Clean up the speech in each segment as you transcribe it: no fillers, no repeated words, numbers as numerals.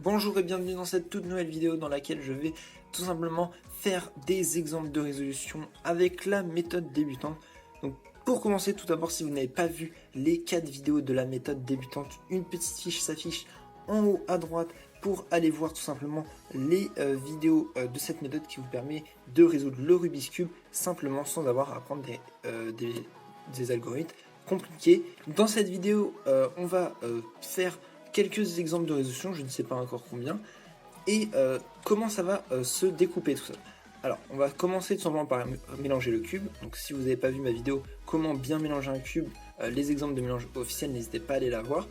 Bonjour et bienvenue dans cette toute nouvelle vidéo dans laquelle je vais tout simplement faire des exemples de résolution avec la méthode débutante. Donc pour commencer, tout d'abord, si vous n'avez pas vu les 4 vidéos de la méthode débutante, une petite fiche s'affiche en haut à droite pour aller voir tout simplement les vidéos de cette méthode qui vous permet de résoudre le Rubik's Cube simplement sans avoir à apprendre des algorithmes compliqués. Dans cette vidéo, on va faire quelques exemples de résolution, je ne sais pas encore combien, et comment ça va se découper tout ça. Alors, on va commencer tout simplement par mélanger le cube. Donc, si vous n'avez pas vu ma vidéo comment bien mélanger un cube, les exemples de mélange officiels, n'hésitez pas à aller la voir.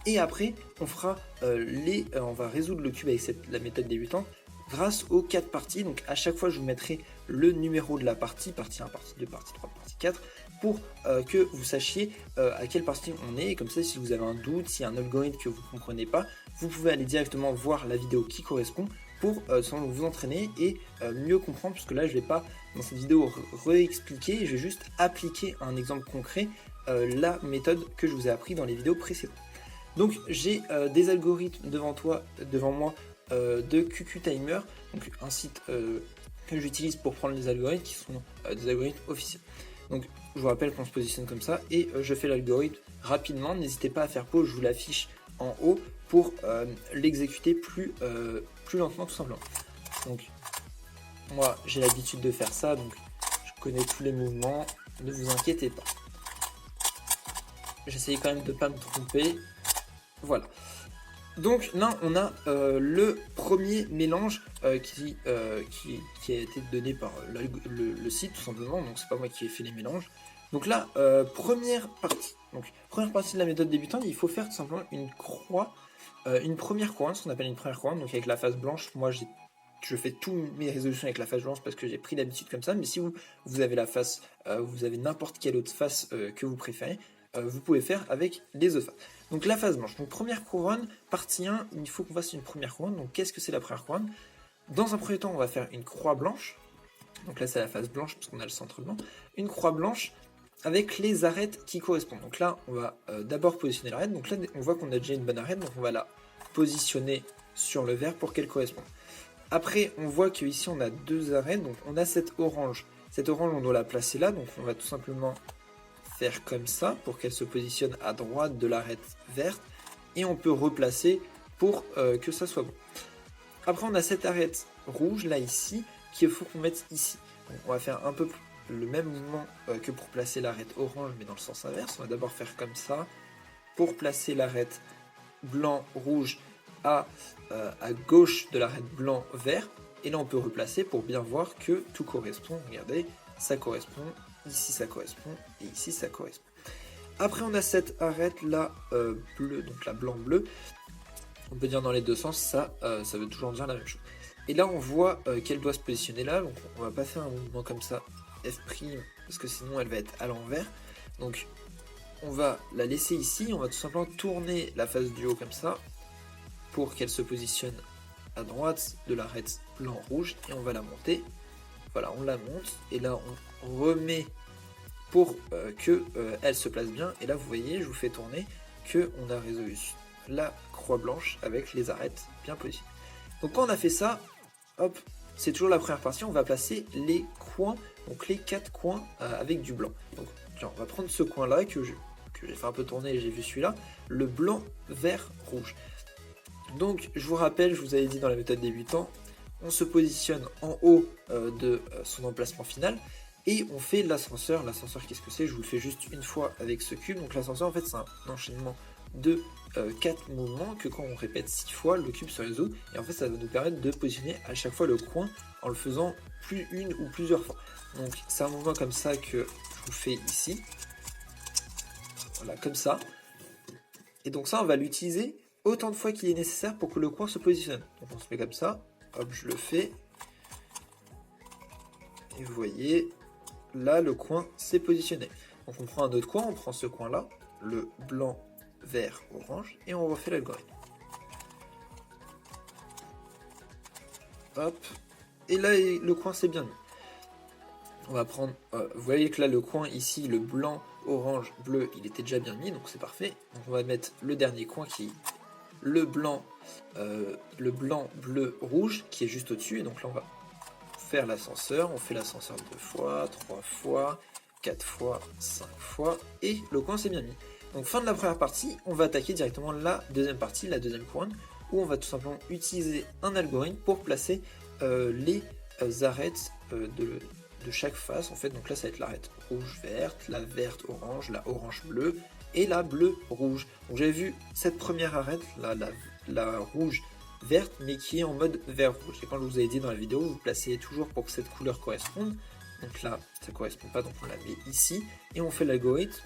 Et après, on fera on va résoudre le cube avec la méthode débutante grâce aux 4 parties. Donc, à chaque fois, je vous mettrai le numéro de la partie 1, partie 2, partie 3, partie 4, pour que vous sachiez à quelle partie on est. Et comme ça, si vous avez un doute, s'il y a un algorithme que vous ne comprenez pas, vous pouvez aller directement voir la vidéo qui correspond pour vous entraîner et mieux comprendre, puisque là je ne vais pas dans cette vidéo réexpliquer, je vais juste appliquer un exemple concret la méthode que je vous ai appris dans les vidéos précédentes. Donc j'ai des algorithmes devant moi de QQTimer, donc un site que j'utilise pour prendre les algorithmes qui sont des algorithmes officiels. Donc je vous rappelle qu'on se positionne comme ça et je fais l'algorithme rapidement, n'hésitez pas à faire pause, je vous l'affiche en haut pour l'exécuter plus lentement tout simplement. Donc moi j'ai l'habitude de faire ça, donc je connais tous les mouvements, ne vous inquiétez pas. J'essaye quand même de ne pas me tromper. Voilà. Donc là on a le premier mélange qui a été donné par le site tout simplement, donc c'est pas moi qui ai fait les mélanges. Donc là, première partie de la méthode débutante, il faut faire tout simplement une croix, une première couronne, ce qu'on appelle une première couronne, donc avec la face blanche. Moi je fais tous mes résolutions avec la face blanche parce que j'ai pris l'habitude comme ça, mais si vous avez la face, vous avez n'importe quelle autre face que vous préférez, vous pouvez faire avec les autres faces. Donc la face blanche, donc première couronne, partie 1, il faut qu'on fasse une première couronne. Donc qu'est-ce que c'est la première couronne? Dans un premier temps, on va faire une croix blanche. Donc là c'est la face blanche parce qu'on a le centre blanc. Une croix blanche avec les arêtes qui correspondent. Donc là on va d'abord positionner l'arête. Donc là on voit qu'on a déjà une bonne arête, donc on va la positionner sur le vert pour qu'elle corresponde. Après on voit qu'ici on a deux arêtes, donc on a cette orange. Cette orange on doit la placer là, donc on va tout simplement faire comme ça pour qu'elle se positionne à droite de l'arête verte et on peut replacer pour que ça soit bon. Après on a cette arête rouge là ici qu'il faut qu'on mette ici. Donc, on va faire un peu le même mouvement que pour placer l'arête orange mais dans le sens inverse. On va d'abord faire comme ça pour placer l'arête blanc rouge à gauche de l'arête blanc vert, et là on peut replacer pour bien voir que tout correspond. Regardez, ça correspond. Ici ça correspond et ici ça correspond. Après on a cette arête là bleue, donc la blanc bleu. On peut dire dans les deux sens, ça veut toujours dire la même chose. Et là on voit qu'elle doit se positionner là, donc on va pas faire un mouvement comme ça F' parce que sinon elle va être à l'envers. Donc on va la laisser ici, on va tout simplement tourner la face du haut comme ça pour qu'elle se positionne à droite de l'arête blanc rouge et on va la monter. Voilà, on la monte et là on remet pour que elle se place bien. Et là vous voyez, je vous fais tourner que on a résolu la croix blanche avec les arêtes bien positionnées. Donc quand on a fait ça, hop, c'est toujours la première partie. On va placer les coins, donc les 4 coins avec du blanc. Donc tiens, on va prendre ce coin là que j'ai fait un peu tourner et j'ai vu celui-là, le blanc, vert, rouge. Donc je vous rappelle, je vous avais dit dans la méthode débutant, on se positionne en haut de son emplacement final et on fait l'ascenseur. L'ascenseur, qu'est-ce que c'est? Je vous le fais juste une fois avec ce cube. Donc l'ascenseur, en fait, c'est un enchaînement de 4 mouvements que quand on répète 6 fois, le cube se résout. Et en fait, ça va nous permettre de positionner à chaque fois le coin en le faisant une ou plusieurs fois. Donc c'est un mouvement comme ça que je vous fais ici. Voilà, comme ça. Et donc ça, on va l'utiliser autant de fois qu'il est nécessaire pour que le coin se positionne. Donc on se met comme ça. Hop, je le fais. Et vous voyez, là, le coin s'est positionné. Donc on prend un autre coin, on prend ce coin-là, le blanc, vert, orange, et on refait l'algorithme. Hop, et là, le coin s'est bien mis. On va prendre, vous voyez que là, le coin ici, le blanc, orange, bleu, il était déjà bien mis, donc c'est parfait. Donc on va mettre le dernier coin qui blanc, bleu, rouge qui est juste au-dessus. Et donc là, on va faire l'ascenseur. On fait l'ascenseur 2 fois, 3 fois, 4 fois, 5 fois. Et le coin s'est bien mis. Donc fin de la première partie, on va attaquer directement la deuxième partie, la deuxième couronne, où on va tout simplement utiliser un algorithme pour placer les arêtes de chaque face. En fait, donc là, ça va être l'arête rouge-verte, la verte-orange, la orange-bleue et la bleu-rouge. Donc j'avais vu cette première arête, la rouge-verte, mais qui est en mode vert-rouge. Et quand je vous avais dit dans la vidéo, vous placez toujours pour que cette couleur corresponde. Donc là, ça ne correspond pas, donc on la met ici. Et on fait l'algorithme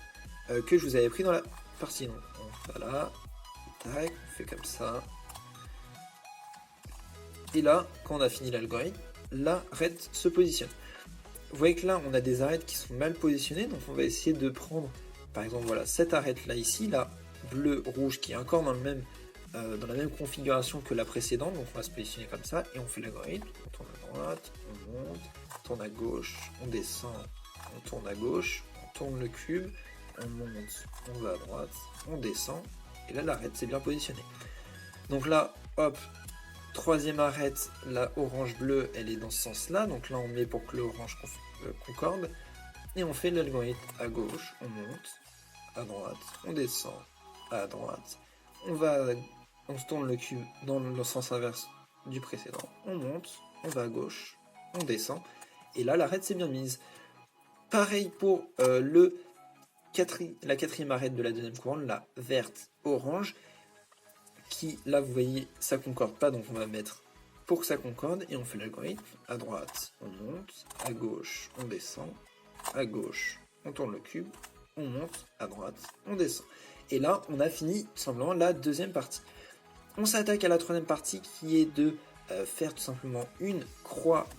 que je vous avais pris dans la partie. Donc voilà, tac, on fait comme ça. Et là, quand on a fini l'algorithme, l'arête se positionne. Vous voyez que là, on a des arêtes qui sont mal positionnées, donc on va essayer de prendre, par exemple, voilà, cette arête-là ici, la bleu-rouge, qui est encore dans la même configuration que la précédente, donc on va se positionner comme ça, et on fait l'algorithme, on tourne à droite, on monte, on tourne à gauche, on descend, on tourne à gauche, on tourne le cube, on monte, on va à droite, on descend, et là l'arête s'est bien positionnée. Donc là, hop, troisième arête, la orange-bleue, elle est dans ce sens-là, donc là on met pour que l'orange concorde, et on fait l'algorithme à gauche, on monte, à droite, on descend, à droite, on se tourne le cube dans le sens inverse du précédent, on monte, on va à gauche, on descend, et là l'arête s'est bien mise. Pareil pour la quatrième arête de la deuxième couronne, la verte-orange, qui là vous voyez ça concorde pas, donc on va mettre pour que ça concorde et on fait l'algorithme, à droite on monte, à gauche on descend, à gauche on tourne le cube, on monte, à droite on descend. Et là on a fini tout simplement la deuxième partie. On s'attaque à la troisième partie qui est de faire tout simplement une croix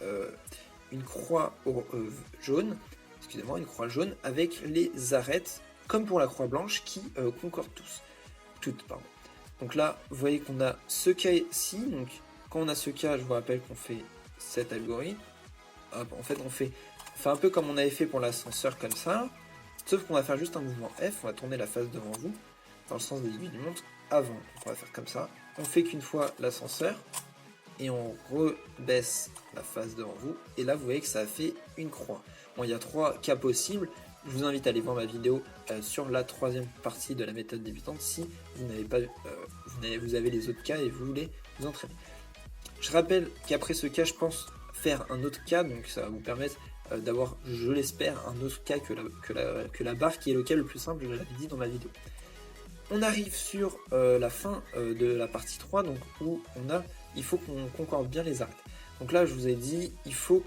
jaune, excusez-moi, une croix jaune avec les arêtes comme pour la croix blanche qui concordent toutes. Donc là, vous voyez qu'on a ce cas-ci. Donc quand on a ce cas, je vous rappelle qu'on fait cet algorithme. Hop, en fait, on fait un peu comme on avait fait pour l'ascenseur comme ça. Sauf qu'on va faire juste un mouvement F. On va tourner la face devant vous dans le sens des aiguilles du montre avant. Donc on va faire comme ça. On fait qu'une fois l'ascenseur et on rebaisse la face devant vous. Et là, vous voyez que ça a fait une croix. Bon, il y a 3 cas possibles. Je vous invite à aller voir ma vidéo sur la troisième partie de la méthode débutante si vous n'avez pas, vous avez les autres cas et vous voulez vous entraîner. Je rappelle qu'après ce cas, je pense faire un autre cas, donc ça va vous permettre d'avoir, je l'espère, un autre cas que la barre qui est le cas le plus simple, je l'avais dit dans ma vidéo. On arrive sur la fin de la partie 3, donc où il faut qu'on concorde bien les arêtes. Donc là, je vous ai dit, il faut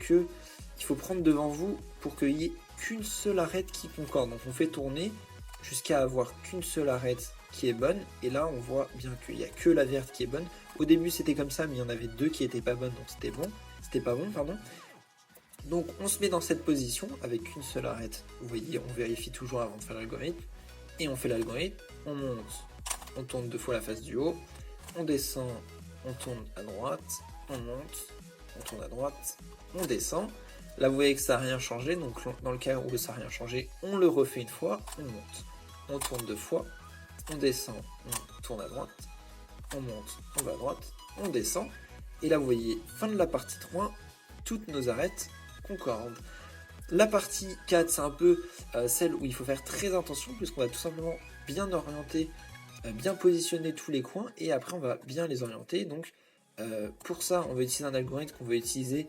prendre devant vous pour qu'il y ait qu'une seule arête qui concorde. Donc on fait tourner jusqu'à avoir qu'une seule arête qui est bonne. Et là, on voit bien qu'il n'y a que la verte qui est bonne. Au début, c'était comme ça, mais il y en avait 2 qui n'étaient pas bonnes, donc c'était pas bon, pardon. Donc on se met dans cette position avec une seule arête. Vous voyez, on vérifie toujours avant de faire l'algorithme. Et on fait l'algorithme, on monte, on tourne 2 fois la face du haut, on descend, on tourne à droite, on monte, on tourne à droite, on descend. Là vous voyez que ça n'a rien changé, donc dans le cas où ça n'a rien changé, on le refait une fois, on monte, on tourne 2 fois, on descend, on tourne à droite, on monte, on va à droite, on descend. Et là vous voyez, fin de la partie 3, toutes nos arêtes concordent. La partie 4, c'est un peu celle où il faut faire très attention puisqu'on va tout simplement bien orienter, bien positionner tous les coins et après on va bien les orienter. Donc pour ça, on va utiliser un algorithme qu'on va utiliser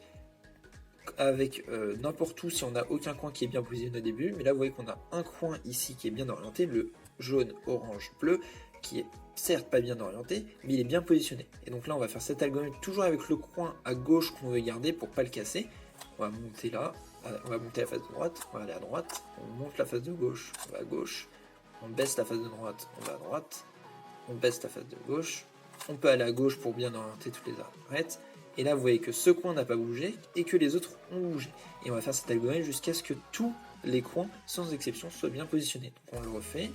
avec n'importe où si on n'a aucun coin qui est bien positionné au début. Mais là, vous voyez qu'on a un coin ici qui est bien orienté, le jaune, orange, bleu, qui est certes pas bien orienté, mais il est bien positionné. Et donc là, on va faire cet algorithme toujours avec le coin à gauche qu'on veut garder pour pas le casser. On va monter là. On va monter la face de droite, on va aller à droite, on monte la face de gauche, on va à gauche, on baisse la face de droite, on va à droite, on baisse la face de gauche, on peut aller à gauche pour bien orienter toutes les arêtes, et là vous voyez que ce coin n'a pas bougé et que les autres ont bougé. Et on va faire cet algorithme jusqu'à ce que tous les coins, sans exception, soient bien positionnés. Donc on le refait,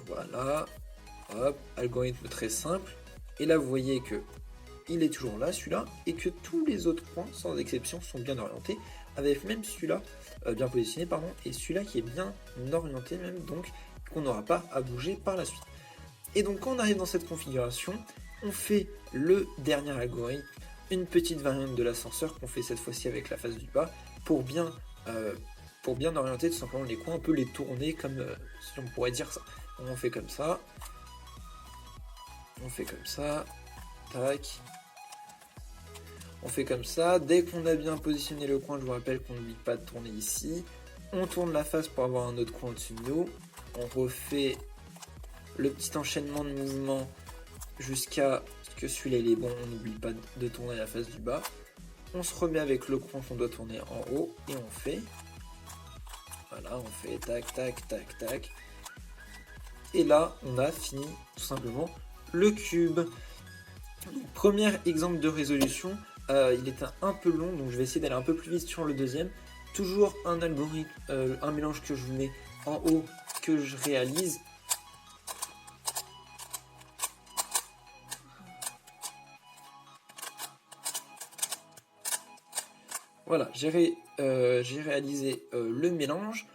voilà, hop, algorithme très simple, et là vous voyez que il est toujours là, celui-là, et que tous les autres points, sans exception, sont bien orientés, avec même celui-là, bien positionné, pardon, et celui-là qui est bien orienté même, donc qu'on n'aura pas à bouger par la suite. Et donc quand on arrive dans cette configuration, on fait le dernier algorithme, une petite variante de l'ascenseur qu'on fait cette fois-ci avec la face du bas, pour bien orienter tout simplement les coins, on peut les tourner comme si on pourrait dire ça. On fait comme ça, tac, on fait comme ça. Dès qu'on a bien positionné le coin, je vous rappelle qu'on n'oublie pas de tourner ici. On tourne la face pour avoir un autre coin au-dessus de nous. On refait le petit enchaînement de mouvements jusqu'à ce que celui-là il est bon. On n'oublie pas de tourner la face du bas. On se remet avec le coin qu'on doit tourner en haut et on fait. Voilà, on fait tac, tac, tac, tac. Et là, on a fini tout simplement le cube. Donc, premier exemple de résolution. Il était un peu long, donc je vais essayer d'aller un peu plus vite sur le deuxième. Toujours un algorithme, un mélange que je vous mets en haut, que je réalise. Voilà, j'ai réalisé le mélange.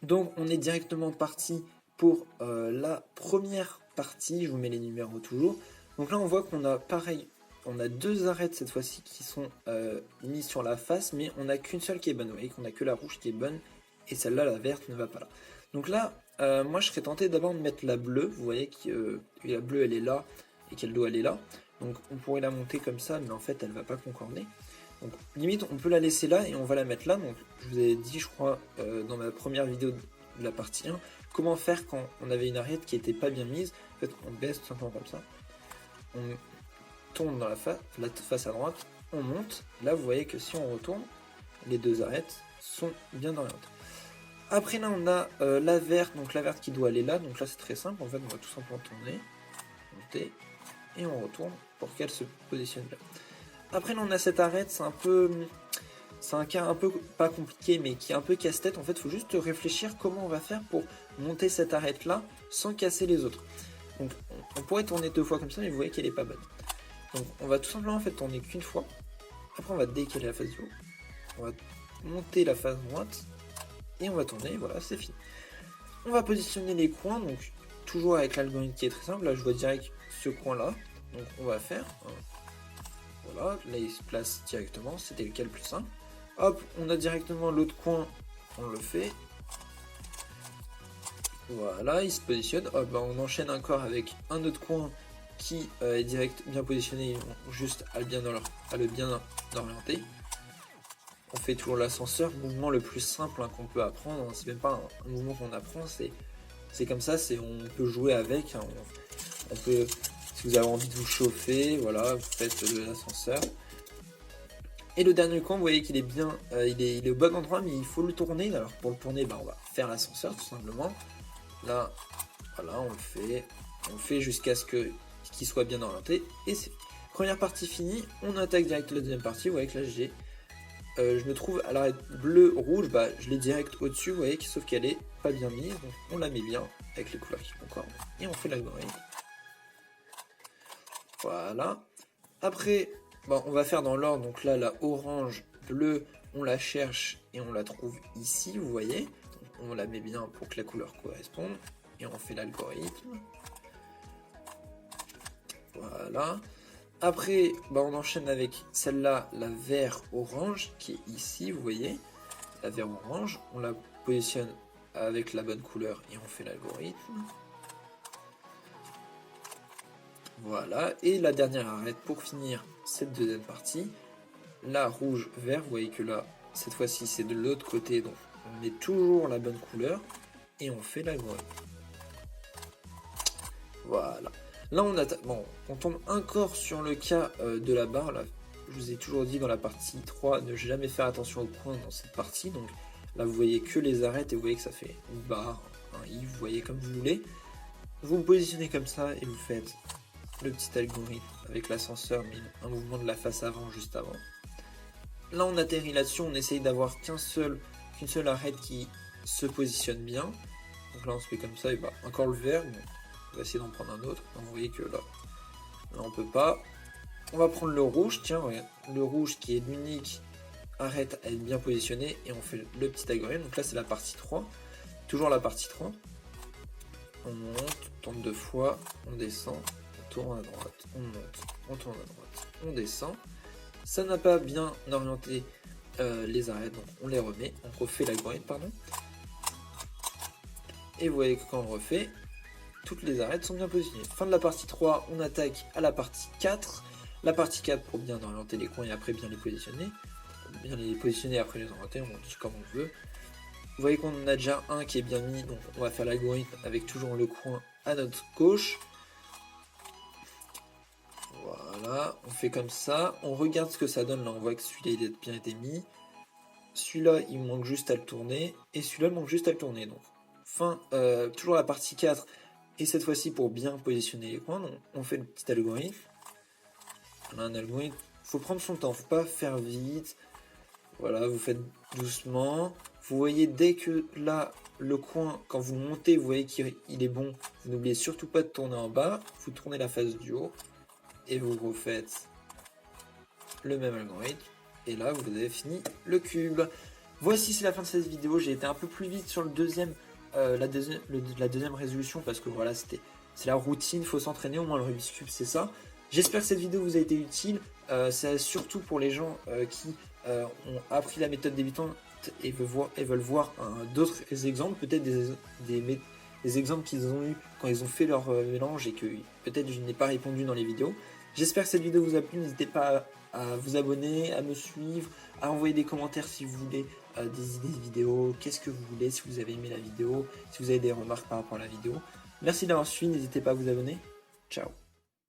Donc on est directement parti pour la première partie. Je vous mets les numéros toujours. Donc là on voit qu'on a pareil. On a deux arêtes cette fois-ci qui sont mises sur la face, mais on n'a qu'une seule qui est bonne. Vous voyez qu'on n'a que la rouge qui est bonne, et celle-là, la verte, ne va pas là. Donc là, moi je serais tenté d'abord de mettre la bleue. Vous voyez que la bleue elle est là, et qu'elle doit aller là. Donc on pourrait la monter comme ça, mais en fait elle ne va pas concorder. Donc limite on peut la laisser là, et on va la mettre là. Donc je vous ai dit, je crois, dans ma première vidéo de la partie 1, comment faire quand on avait une arête qui n'était pas bien mise. En fait, on baisse tout simplement comme ça. On tourne dans la face à droite, on monte. Là vous voyez que si on retourne, les deux arêtes sont bien orientées. Après là on a la verte, donc la verte qui doit aller là. Donc là c'est très simple, en fait on va tout simplement tourner, monter, et on retourne pour qu'elle se positionne là. Après là on a cette arête, c'est un cas un peu pas compliqué, mais qui est un peu casse-tête. En fait il faut juste réfléchir comment on va faire pour monter cette arête là sans casser les autres. Donc on pourrait tourner deux fois comme ça, mais vous voyez qu'elle est pas bonne. Donc on va tout simplement en fait tourner qu'une fois. Après on va décaler la face du haut. On va monter la face droite. Et on va tourner, voilà, c'est fini. On va positionner les coins, donc toujours avec l'algorithme qui est très simple. Là je vois direct ce coin là. Donc on va faire. Voilà, là il se place directement, c'était le cas le plus simple. Hop, on a directement l'autre coin, on le fait. Voilà, il se positionne. Hop, bah, on enchaîne encore avec un autre coin qui est direct bien positionné, juste à le bien orienter. On fait toujours l'ascenseur, mouvement le plus simple hein, qu'on peut apprendre. Hein. C'est même pas un mouvement qu'on apprend, c'est comme ça, on peut jouer avec. Hein. On peut, si vous avez envie de vous chauffer, voilà, vous faites l'ascenseur. Et le dernier coin, vous voyez qu'il est bien, il est au bon endroit, mais il faut le tourner. Alors pour le tourner, bah, on va faire l'ascenseur tout simplement. Là, voilà, on fait jusqu'à ce qu'il soit bien orienté. Et c'est première partie finie. On attaque direct la deuxième partie. Vous voyez que là je me trouve à l'arête bleu-rouge, bah, je l'ai direct au-dessus, vous voyez, sauf qu'elle est pas bien mise. Donc on la met bien avec les couleurs qui concordent. Et on fait l'algorithme. Voilà. Après, bon, on va faire dans l'ordre. Donc là, la orange, bleu, on la cherche et on la trouve ici, vous voyez. Donc, on la met bien pour que la couleur corresponde. Et on fait l'algorithme. Voilà. Après, bah, on enchaîne avec celle-là, la vert-orange, qui est ici, vous voyez. La vert-orange, on la positionne avec la bonne couleur et on fait l'algorithme. Voilà, et la dernière arête pour finir cette deuxième partie. La rouge-vert, vous voyez que là, cette fois-ci, c'est de l'autre côté, donc on met toujours la bonne couleur et on fait l'algorithme. Voilà. Là, on tombe encore sur le cas de la barre. Là, je vous ai toujours dit dans la partie 3, ne jamais faire attention aux coins dans cette partie. Donc là, vous voyez que les arêtes et vous voyez que ça fait une barre, un i, vous voyez comme vous voulez. Vous me positionnez comme ça et vous faites le petit algorithme avec l'ascenseur, mais un mouvement de la face avant juste avant. Là, on atterrit là-dessus, on essaye d'avoir qu'une seule arête qui se positionne bien. Donc là, on se fait comme ça, et bah, encore le vert. Bon, on va essayer d'en prendre un autre. Donc, vous voyez que là, on peut pas. On va prendre le rouge, tiens, regarde. Le rouge qui est l'unique arête à être bien positionnée, et on fait le petit algorithme. Donc là, c'est la partie 3. Toujours la partie 3. on monte, on tourne 2 fois, on descend, on tourne à droite, on monte, on tourne à droite, on descend. Ça n'a pas bien orienté les arêtes, donc on les remet, on refait l'algorithme, pardon. Et vous voyez que quand on refait, toutes les arêtes sont bien positionnées. Fin de la partie 3, on attaque à la partie 4. La partie 4 pour bien orienter les coins et après bien les positionner. Bien les positionner après les orienter, on dit comme on veut. Vous voyez qu'on en a déjà un qui est bien mis, donc on va faire l'algorithme avec toujours le coin à notre gauche. Voilà, on fait comme ça, on regarde ce que ça donne, là on voit que celui-là il a bien été mis. Celui-là il manque juste à le tourner, et celui-là il manque juste à le tourner. Donc toujours la partie 4, et cette fois-ci pour bien positionner les coins, donc on fait le petit algorithme. On a un algorithme, faut prendre son temps, faut pas faire vite. Voilà, vous faites doucement. Vous voyez dès que là, le coin, quand vous montez, vous voyez qu'il est bon. Vous n'oubliez surtout pas de tourner en bas. Vous tournez la face du haut. Et vous refaites le même algorithme. Et là, vous avez fini le cube. Voici, c'est la fin de cette vidéo. J'ai été un peu plus vite sur le la deuxième résolution. Parce que voilà, c'est la routine. Il faut s'entraîner. Au moins, le Rubik's Cube, c'est ça. J'espère que cette vidéo vous a été utile. C'est surtout pour les gens qui ont appris la méthode débutante et veulent voir d'autres exemples, peut-être des exemples qu'ils ont eu quand ils ont fait leur mélange et que peut-être je n'ai pas répondu dans les vidéos. J'espère que cette vidéo vous a plu, n'hésitez pas à vous abonner, à me suivre, à envoyer des commentaires si vous voulez des idées de vidéos, qu'est-ce que vous voulez, si vous avez aimé la vidéo, si vous avez des remarques par rapport à la vidéo. Merci d'avoir suivi, n'hésitez pas à vous abonner, ciao.